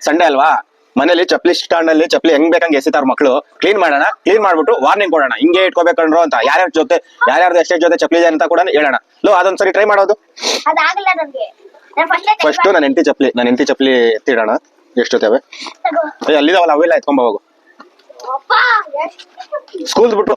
Sunday ಅಲ್ವಾ, ಮನೇಲಿ ಚಪ್ಪಲಿ ಸ್ಟ್ಯಾಂಡ್ ಅಲ್ಲಿ ಚಪ್ಪಲಿ ಹೆಂಗ್ ಬೇಕಂಗೆ ಎಸಿತಾರ ಮಕ್ಳು. ಕ್ಲೀನ್ ಮಾಡೋಣ, ಕ್ಲೀನ್ ಮಾಡ್ಬಿಟ್ಟು ವಾರ್ನಿಂಗ್ ಕೊಡೋಣ, ಹಿಂಗೆ ಇಟ್ಕೋಬೇಕಂಡ್ರು ಅಂತ. ಯಾರ್ಯಾರ್ದು ಎಷ್ಟೇ ಜೊತೆ ಚಪ್ಪಲಿ ಇದೆ ಅಂತ ಕೂಡ ಹೇಳೋಣ. ಅದೊಂದ್ಸರಿ ಟ್ರೈ ಮಾಡೋದು. ಫಸ್ಟ್ ನನ್ನ ಹೆಂಡತಿ ಚಪ್ಪಲಿ ಎತ್ತಿಡೋಣ. ಎಷ್ಟು ಜೊತೆ ಅವೆ ಅಲ್ಲಿದಾವಲ್ಲ, ಅವೆಲ್ಲ ಎತ್ಕೊಂಡ್ ಹೋಗು. ಸ್ಕೂಲ್ ಬಿಟ್ಟು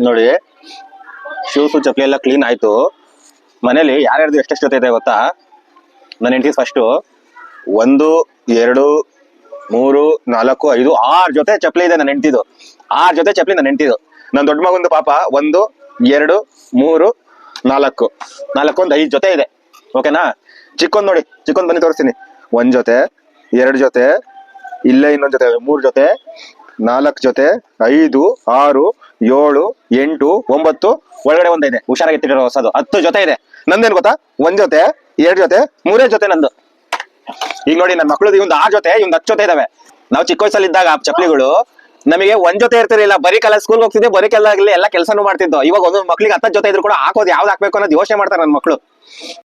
ನೋಡಿ, ಶೂಸು ಚಪ್ಪಲಿ ಎಲ್ಲ ಕ್ಲೀನ್ ಆಯ್ತು. ಮನೇಲಿ ಯಾರ್ಯಾರ್ದು ಎಷ್ಟೆಷ್ಟು ಜೊತೆ ಇದೆ ಗೊತ್ತಾ? ನನ್ನ ಹೆಂಡತಿ ಫಸ್ಟು 1 2 3 4 5 6 ಜೊತೆ ಚಪ್ಪಲಿ ಇದೆ ನನ್ನ ಹೆಂಡತಿದು. 6 ಜೊತೆ ಚಪ್ಪಲಿ ನನ್ನ ಹೆಂಡತಿದು. ನನ್ನ ದೊಡ್ಡ ಮಗಂದು ಪಾಪ 1 2 3 4 ಒಂದು 5 ಜೊತೆ ಇದೆ. ಓಕೆನಾ? ಚಿಕ್ಕೊಂದ್ ನೋಡಿ, ಚಿಕ್ಕೊಂದ್ ಬನ್ನಿ ತೋರಿಸ್ತೀನಿ. 1 ಜೊತೆ, 2 ಜೊತೆ, ಇಲ್ಲೇ ಇನ್ನೊಂದ್ ಜೊತೆ, 3 ಜೊತೆ, 4 ಜೊತೆ, 5 6 7 8 9 ಒಳಗಡೆ ಒಂದಿದೆ. ಹುಷಾರಾಗಿ ಎತ್ತಿರೋ ಹೊಸದು 10 ಜೊತೆ ಇದೆ. ನಂದೇನ್ ಗೊತ್ತಾ? 1 ಜೊತೆ, 2 ಜೊತೆ, 3 ಜೊತೆ ನಂದು. ಈಗ ನೋಡಿ, ನನ್ನ ಮಕ್ಳದ್ದು ಇವಂದು 6 ಜೊತೆ, ಇವಂದು 10 ಜೊತೆ ಇದಾವೆ. ನಾವು ಚಿಕ್ಕ ವಯಸ್ಸಲ್ಲಿದ್ದಾಗ ಚಪ್ಪಲಿಗಳು ನಮಗೆ 1 ಜೊತೆ ಇರ್ತಿರ್ಲಿಲ್ಲ. ಬರೀ ಕಾಲ ಸ್ಕೂಲ್ ಹೋಗ್ತಿದ್ದೆ, ಬರೀ ಕಾಲ ಎಲ್ಲ ಕೆಲಸನೂ ಮಾಡ್ತಿದ್ದೋ. ಇವಾಗ ಒಂದೊಂದು ಮಕ್ಳಿಗೆ 10 ಜೊತೆ ಇದ್ರು ಕೂಡ ಹಾಕೋದು ಯಾವ್ದು ಹಾಕ್ಬೇಕು ಅನ್ನೋದು ಯೋಚನೆ ಮಾಡ್ತಾರೆ ನನ್ನ ಮಕ್ಳು.